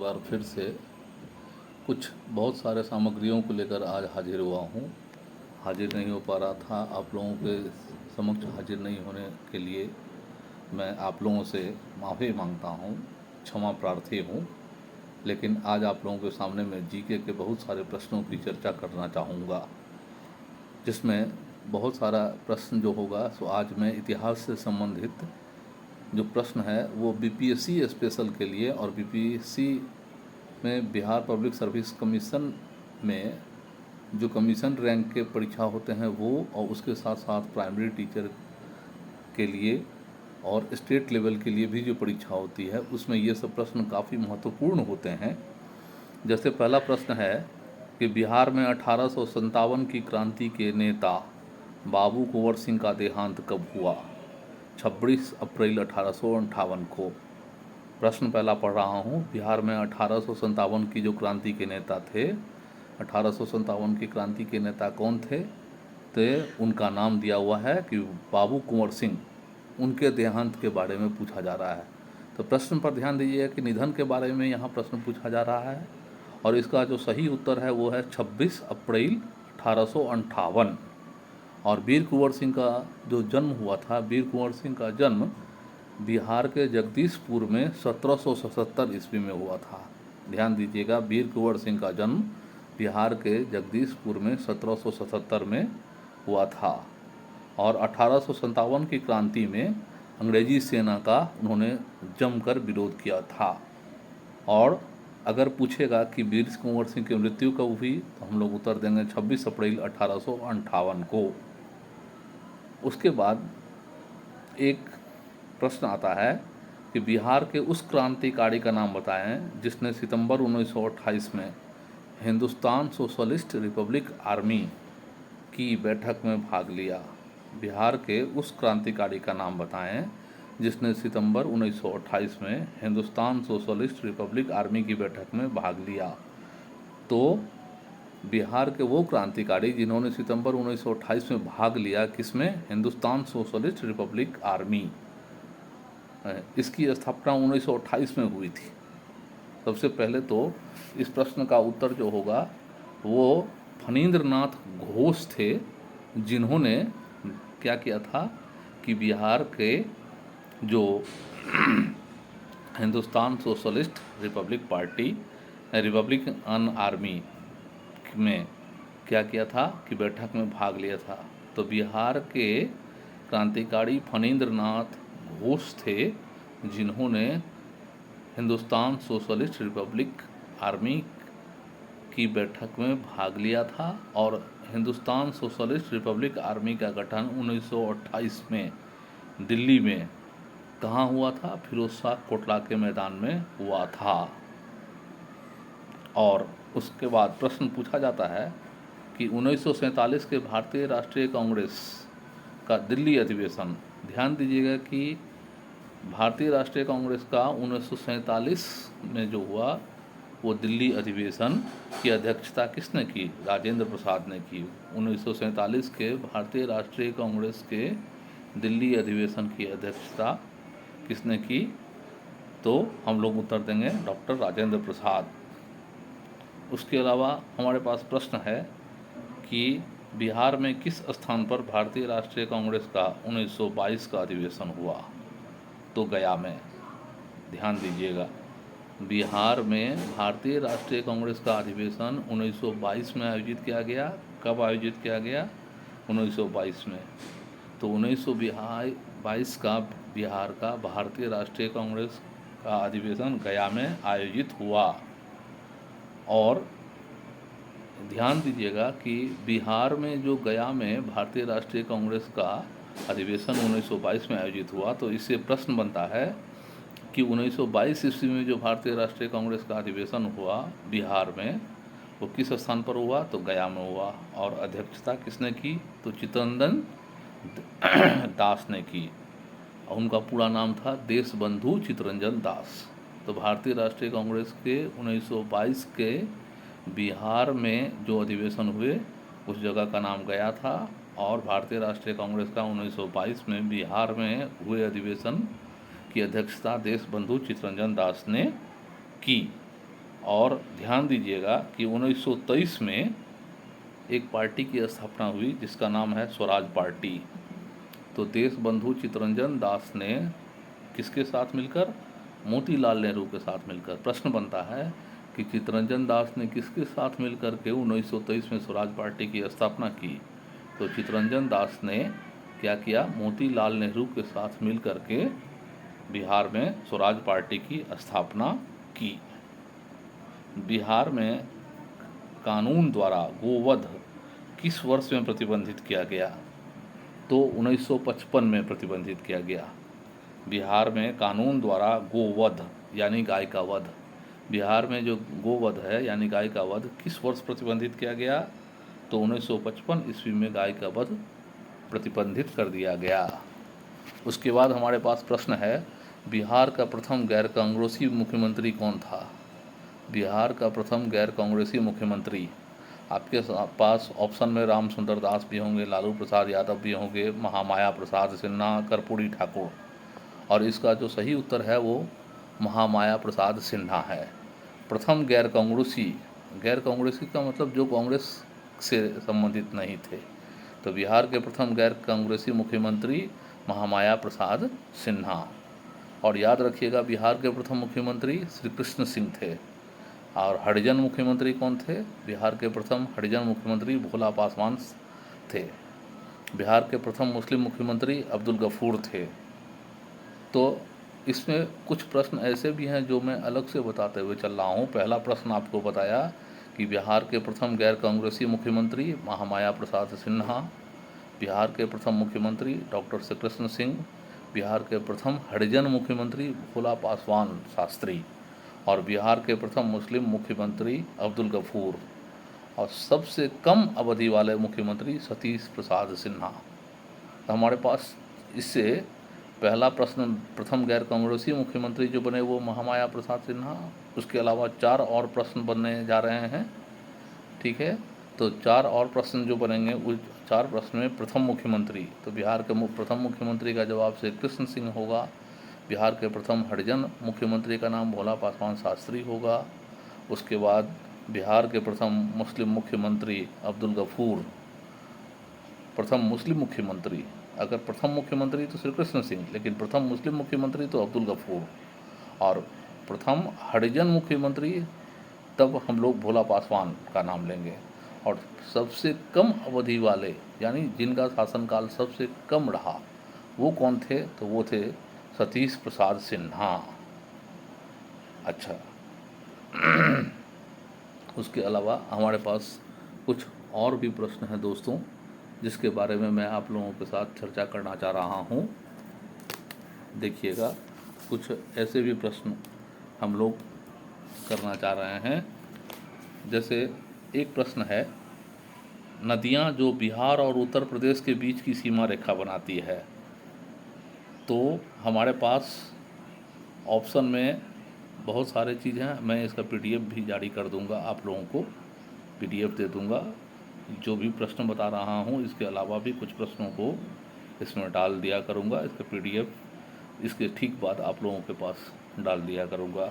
बार फिर से कुछ बहुत सारे सामग्रियों को लेकर आज हाजिर हुआ हूँ। हाजिर नहीं हो पा रहा था, आप लोगों के समक्ष हाजिर नहीं होने के लिए मैं आप लोगों से माफ़ी मांगता हूँ, क्षमा प्रार्थी हूँ। लेकिन आज आप लोगों के सामने मैं जीके के बहुत सारे प्रश्नों की चर्चा करना चाहूँगा, जिसमें बहुत सारा प्रश्न जो होगा सो आज मैं इतिहास से संबंधित जो प्रश्न है वो बीपीएससी स्पेशल के लिए और बीपीएससी में बिहार पब्लिक सर्विस कमीशन में जो कमीशन रैंक के परीक्षा होते हैं वो, और उसके साथ साथ प्राइमरी टीचर के लिए और स्टेट लेवल के लिए भी जो परीक्षा होती है उसमें ये सब प्रश्न काफ़ी महत्वपूर्ण होते हैं। जैसे पहला प्रश्न है कि बिहार में 1857 की क्रांति के नेता बाबू कुंवर सिंह का देहांत कब हुआ? 26 अप्रैल 1858 को। प्रश्न पहला पढ़ रहा हूँ। बिहार में 1857 की जो क्रांति के नेता थे, 1857 की क्रांति के नेता कौन थे? तो उनका नाम दिया हुआ है कि बाबू कुंवर सिंह। उनके देहांत के बारे में पूछा जा रहा है। तो प्रश्न पर ध्यान दीजिए कि निधन के बारे में यहाँ प्रश्न पूछा जा रहा है, और इसका जो सही उत्तर है वो है 26 अप्रैल 1858। और वीर कुंवर सिंह का जो जन्म हुआ था, वीर कुंवर सिंह का जन्म बिहार के जगदीशपुर में 1777 ईस्वी में हुआ था। ध्यान दीजिएगा, वीर कुंवर सिंह का जन्म बिहार के जगदीशपुर में 1777 में हुआ था। और 1857 की क्रांति में अंग्रेजी सेना का उन्होंने जमकर विरोध किया था। और अगर पूछेगा कि वीर कुंवर सिंह की मृत्यु कब हुई, तो हम लोग उत्तर देंगे 26 अप्रैल 1858 को। उसके बाद एक प्रश्न आता है कि बिहार के उस क्रांतिकारी का नाम बताएं जिसने सितंबर 1928 में हिंदुस्तान सोशलिस्ट रिपब्लिक आर्मी की बैठक में भाग लिया। बिहार के उस क्रांतिकारी का नाम बताएं जिसने सितंबर 1928 में हिंदुस्तान सोशलिस्ट रिपब्लिक आर्मी की बैठक में भाग लिया। तो बिहार के वो क्रांतिकारी जिन्होंने सितंबर 1928 में भाग लिया, किसमें? Hindustan socialist Republic army. इसकी स्थापना 1928 में हुई थी। सबसे पहले तो इस प्रश्न का उत्तर जो होगा वो फणींद्रनाथ घोष थे, जिन्होंने क्या किया था कि बिहार के जो Hindustan socialist Republic party Republican army में क्या किया था कि बैठक में भाग लिया था। तो बिहार के क्रांतिकारी फणींद्रनाथ घोष थे, जिन्होंने हिंदुस्तान सोशलिस्ट रिपब्लिक आर्मी की बैठक में भाग लिया था। और हिंदुस्तान सोशलिस्ट रिपब्लिक आर्मी का गठन 1928 में दिल्ली में कहाँ हुआ था? फिरोज शाह कोटला के मैदान में हुआ था। और उसके बाद प्रश्न पूछा जाता है कि 1947 के भारतीय राष्ट्रीय कांग्रेस का दिल्ली अधिवेशन, ध्यान दीजिएगा कि भारतीय राष्ट्रीय कांग्रेस का 1947 में जो हुआ वो दिल्ली अधिवेशन की अध्यक्षता किसने की? राजेंद्र प्रसाद ने की। 1947 के भारतीय राष्ट्रीय कांग्रेस के दिल्ली अधिवेशन की अध्यक्षता किसने की? तो हम लोग उत्तर देंगे डॉक्टर राजेंद्र प्रसाद। उसके अलावा हमारे पास प्रश्न है कि बिहार में किस स्थान पर भारतीय राष्ट्रीय कांग्रेस का 1922 का अधिवेशन हुआ? तो गया में। ध्यान दीजिएगा, बिहार में भारतीय राष्ट्रीय कांग्रेस का अधिवेशन 1922 में आयोजित किया गया। कब आयोजित किया गया? 1922 में। तो 1922 का बिहार का भारतीय राष्ट्रीय कांग्रेस का अधिवेशन गया में आयोजित हुआ। और ध्यान दीजिएगा कि बिहार में जो गया में भारतीय राष्ट्रीय कांग्रेस का अधिवेशन 1922 में आयोजित हुआ, तो इससे प्रश्न बनता है कि 1922 ईस्वी में जो भारतीय राष्ट्रीय कांग्रेस का अधिवेशन हुआ बिहार में, वो किस स्थान पर हुआ? तो गया में हुआ। और अध्यक्षता किसने की? तो चित्तरंजन दास ने की। और उनका पूरा नाम था देशबंधु चित्तरंजन दास। तो भारतीय राष्ट्रीय कांग्रेस के 1922 के बिहार में जो अधिवेशन हुए उस जगह का नाम गया था। और भारतीय राष्ट्रीय कांग्रेस का 1922 में बिहार में हुए अधिवेशन की अध्यक्षता देशबंधु चित्तरंजन दास ने की। और ध्यान दीजिएगा कि 1923 में एक पार्टी की स्थापना हुई जिसका नाम है स्वराज पार्टी। तो देश बंधु चित्तरंजन दास ने किसके साथ मिलकर? मोतीलाल नेहरू के साथ मिलकर। प्रश्न बनता है कि चित्तरंजन दास ने किसके साथ मिलकर के 1923 में स्वराज पार्टी की स्थापना की? तो चित्तरंजन दास ने क्या किया? मोतीलाल नेहरू के साथ मिलकर के बिहार में स्वराज पार्टी की स्थापना की। बिहार में कानून द्वारा गोवध किस वर्ष में प्रतिबंधित किया गया? तो 1955 में प्रतिबंधित किया गया। बिहार में कानून द्वारा गोवध यानी गाय का वध, बिहार में जो गोवध है यानी गाय का वध किस वर्ष प्रतिबंधित किया गया? तो 1955 ईस्वी में गाय का वध प्रतिबंधित कर दिया गया। उसके बाद हमारे पास प्रश्न है, बिहार का प्रथम गैर कांग्रेसी मुख्यमंत्री कौन था? बिहार का प्रथम गैर कांग्रेसी मुख्यमंत्री, आपके पास ऑप्शन में राम सुंदर दास भी होंगे, लालू प्रसाद यादव भी होंगे, महामाया प्रसाद सिन्हा, कर्पूरी ठाकुर, और इसका जो सही उत्तर है वो महामाया प्रसाद सिन्हा है। प्रथम गैर कांग्रेसी का मतलब जो कांग्रेस से संबंधित नहीं थे। तो बिहार के प्रथम गैर कांग्रेसी मुख्यमंत्री महामाया प्रसाद सिन्हा। और याद रखिएगा, बिहार के प्रथम मुख्यमंत्री श्री कृष्ण सिंह थे। और हरिजन मुख्यमंत्री कौन थे? बिहार के प्रथम हरिजन मुख्यमंत्री भोला पासवान थे। बिहार के प्रथम मुस्लिम मुख्यमंत्री अब्दुल गफूर थे। तो इसमें कुछ प्रश्न ऐसे भी हैं जो मैं अलग से बताते हुए चल रहा हूँ। पहला प्रश्न आपको बताया कि बिहार के प्रथम गैर कांग्रेसी मुख्यमंत्री महामाया प्रसाद सिन्हा, बिहार के प्रथम मुख्यमंत्री डॉक्टर श्री कृष्ण सिंह, बिहार के प्रथम हरिजन मुख्यमंत्री भोला पासवान शास्त्री, और बिहार के प्रथम मुस्लिम मुख्यमंत्री अब्दुल गफूर, और सबसे कम अवधि वाले मुख्यमंत्री सतीश प्रसाद सिन्हा। तो हमारे पास इससे पहला प्रश्न, प्रथम गैर कांग्रेसी मुख्यमंत्री जो बने वो महामाया प्रसाद सिन्हा। उसके अलावा 4 और प्रश्न बनने जा रहे हैं, ठीक है। तो 4 और प्रश्न जो बनेंगे उस 4 प्रश्न में प्रथम मुख्यमंत्री, तो बिहार के प्रथम मुख्यमंत्री का जवाब से कृष्ण सिंह होगा। बिहार के प्रथम हरिजन मुख्यमंत्री का नाम भोला पासवान शास्त्री होगा। उसके बाद बिहार के प्रथम मुस्लिम मुख्यमंत्री अब्दुल गफूर, प्रथम मुस्लिम मुख्यमंत्री, अगर प्रथम मुख्यमंत्री तो श्री कृष्ण सिंह, लेकिन प्रथम मुस्लिम मुख्यमंत्री तो अब्दुल गफूर, और प्रथम हरिजन मुख्यमंत्री तब हम लोग भोला पासवान का नाम लेंगे। और सबसे कम अवधि वाले यानी जिनका शासनकाल सबसे कम रहा वो कौन थे? तो वो थे सतीश प्रसाद सिन्हा। अच्छा उसके अलावा हमारे पास कुछ और भी प्रश्न हैं दोस्तों, जिसके बारे में मैं आप लोगों के साथ चर्चा करना चाह रहा हूँ। देखिएगा, कुछ ऐसे भी प्रश्न हम लोग करना चाह रहे हैं। जैसे एक प्रश्न है, नदियाँ जो बिहार और उत्तर प्रदेश के बीच की सीमा रेखा बनाती है। तो हमारे पास ऑप्शन में बहुत सारे चीज़ हैं, मैं इसका पीडीएफ भी जारी कर दूंगा, आप लोगों को पीडीएफ दे दूंगा। जो भी प्रश्न बता रहा हूँ इसके अलावा भी कुछ प्रश्नों को इसमें डाल दिया करूँगा, इसका पीडीएफ इसके ठीक बाद आप लोगों के पास डाल दिया करूँगा।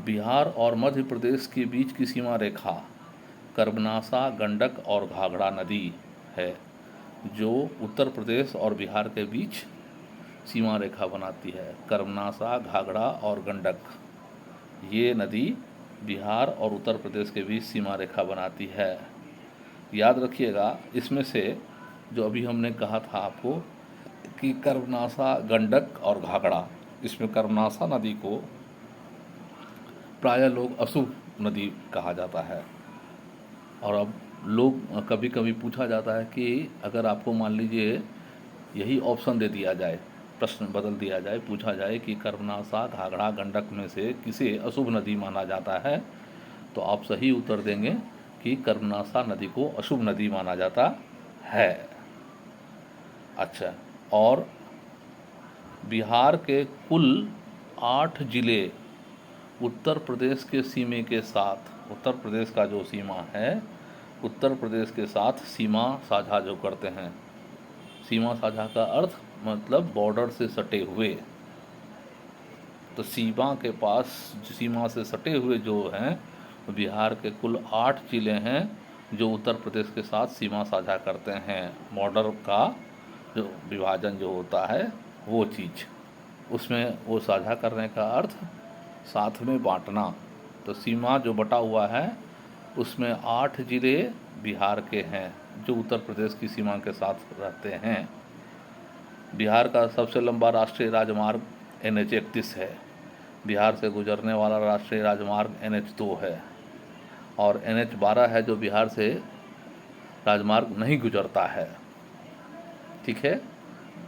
बिहार और मध्य प्रदेश के बीच की सीमा रेखा कर्मनासा, गंडक और घाघरा नदी है, जो उत्तर प्रदेश और बिहार के बीच सीमा रेखा बनाती है। कर्मनासा, घाघरा और गंडक, ये नदी बिहार और उत्तर प्रदेश के बीच सीमा रेखा बनाती है। याद रखिएगा, इसमें से जो अभी हमने कहा था आपको कि कर्मनासा, गंडक और घाघरा, इसमें कर्मनासा नदी को प्रायः लोग अशुभ नदी कहा जाता है। और अब लोग कभी कभी पूछा जाता है कि अगर आपको मान लीजिए यही ऑप्शन दे दिया जाए, प्रश्न बदल दिया जाए, पूछा जाए कि कर्मनासा, घाघरा, गंडक में से किसे अशुभ नदी माना जाता है, तो आप सही उत्तर देंगे कि कर्मनासा नदी को अशुभ नदी माना जाता है। अच्छा, और बिहार के कुल 8 जिले उत्तर प्रदेश के सीमे के साथ, उत्तर प्रदेश का जो सीमा है, उत्तर प्रदेश के साथ सीमा साझा जो करते हैं, सीमा साझा का अर्थ मतलब बॉर्डर से सटे हुए, तो सीमा के पास, सीमा से सटे हुए जो हैं, बिहार के कुल 8 जिले हैं जो उत्तर प्रदेश के साथ सीमा साझा करते हैं। बॉर्डर का जो विभाजन जो होता है वो चीज़, उसमें वो साझा करने का अर्थ साथ में बांटना। तो सीमा जो बटा हुआ है उसमें 8 जिले बिहार के हैं जो उत्तर प्रदेश की सीमा के साथ रहते हैं। बिहार का सबसे लंबा राष्ट्रीय राजमार्ग NH 31 है। बिहार से गुजरने वाला राष्ट्रीय राजमार्ग NH 2 है, और NH 12 है जो बिहार से राजमार्ग नहीं गुजरता है। ठीक है,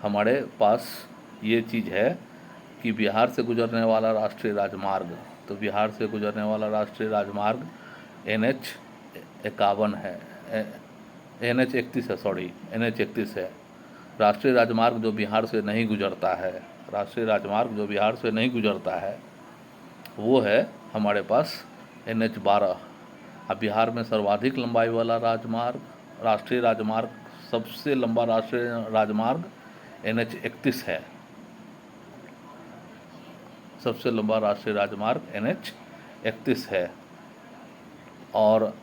हमारे पास ये चीज़ है कि बिहार से गुजरने वाला राष्ट्रीय राजमार्ग, तो बिहार से गुजरने वाला राष्ट्रीय राजमार्ग NH 51 है, NH 31 है, सॉरी NH 31 है। राष्ट्रीय राजमार्ग जो बिहार से नहीं गुजरता है, राष्ट्रीय राजमार्ग जो बिहार से नहीं गुजरता है वो है हमारे पास NH 12। अब बिहार में सर्वाधिक लंबाई वाला राजमार्ग, राष्ट्रीय राजमार्ग, सबसे लंबा राष्ट्रीय राजमार्ग NH 31 है। सबसे लंबा राष्ट्रीय राजमार्ग NH 31 है। और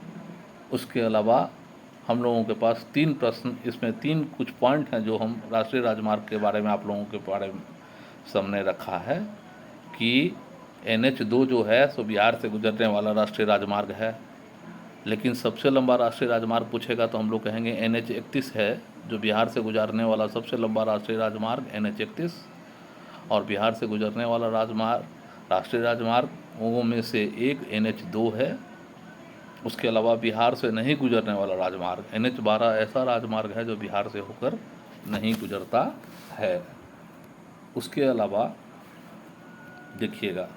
उसके अलावा हम लोगों के पास 3 प्रश्न, इसमें 3 कुछ पॉइंट हैं जो हम राष्ट्रीय राजमार्ग के बारे में आप लोगों के बारे में सामने रखा है कि NH 2 जो है सो बिहार से गुजरने वाला राष्ट्रीय राजमार्ग है। लेकिन सबसे लंबा राष्ट्रीय राजमार्ग पूछेगा तो हम लोग कहेंगे NH 31 है, जो बिहार से गुजरने वाला सबसे लंबा राष्ट्रीय राजमार्ग NH 31। और बिहार से गुजरने वाला राष्ट्रीय राजमार्गों में से एक NH 2 है। उसके अलावा बिहार से नहीं गुजरने वाला राजमार्ग NH 12 ऐसा राजमार्ग है जो बिहार से होकर नहीं गुजरता है। उसके अलावा देखिएगा,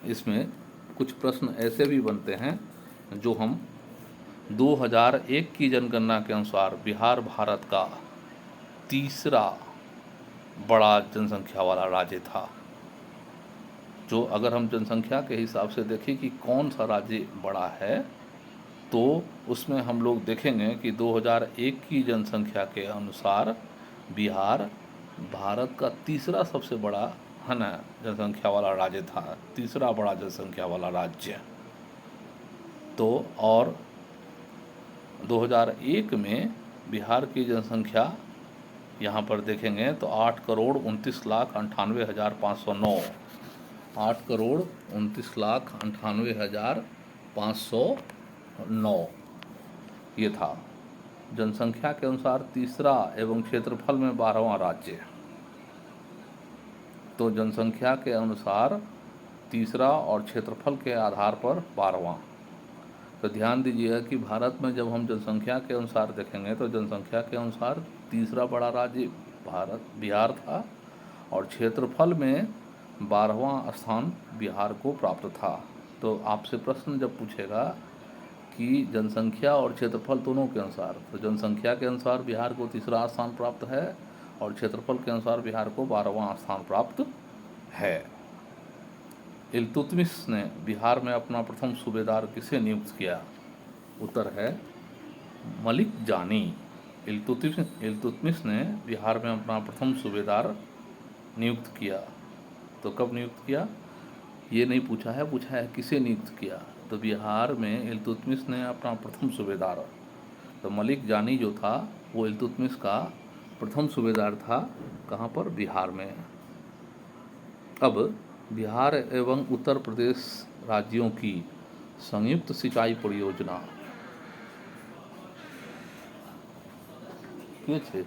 इसमें कुछ प्रश्न ऐसे भी बनते हैं जो हम 2001 की जनगणना के अनुसार बिहार भारत का तीसरा बड़ा जनसंख्या वाला राज्य था। जो अगर हम जनसंख्या के हिसाब से देखें कि कौन सा राज्य बड़ा है, तो उसमें हम लोग देखेंगे कि 2001 की जनसंख्या के अनुसार बिहार भारत का तीसरा सबसे बड़ा, है ना, जनसंख्या वाला राज्य था, तीसरा बड़ा जनसंख्या वाला राज्य। तो और 2001 में बिहार की जनसंख्या यहाँ पर देखेंगे तो 8,29,98,509, 8,29,98,509 ये था। जनसंख्या के अनुसार तीसरा एवं क्षेत्रफल में 12वां राज्य। तो जनसंख्या के अनुसार तीसरा और क्षेत्रफल के आधार पर 12वां। तो ध्यान दीजिएगा कि भारत में जब हम जनसंख्या के अनुसार देखेंगे तो जनसंख्या के अनुसार तीसरा बड़ा राज्य बिहार था, और क्षेत्रफल में 12वां स्थान बिहार को प्राप्त था। तो आपसे प्रश्न जब पूछेगा कि जनसंख्या और क्षेत्रफल दोनों के अनुसार, तो जनसंख्या के अनुसार बिहार को तीसरा स्थान प्राप्त है और क्षेत्रफल के अनुसार बिहार को 12वां स्थान प्राप्त है। इल्तुतमिश ने बिहार में अपना प्रथम सूबेदार किसे नियुक्त किया? उत्तर है मलिक जानी। इल्तुतमिश ने बिहार में अपना प्रथम सूबेदार नियुक्त किया। तो कब नियुक्त किया ये नहीं पूछा है, पूछा है किसे नियुक्त किया। तो बिहार में इल्तुतमिश ने अपना प्रथम सूबेदार, तो मलिक जानी जो था वो इल्तुतमिश का प्रथम सूबेदार था। कहाँ पर? बिहार में। अब बिहार एवं उत्तर प्रदेश राज्यों की संयुक्त सिंचाई परियोजना के छे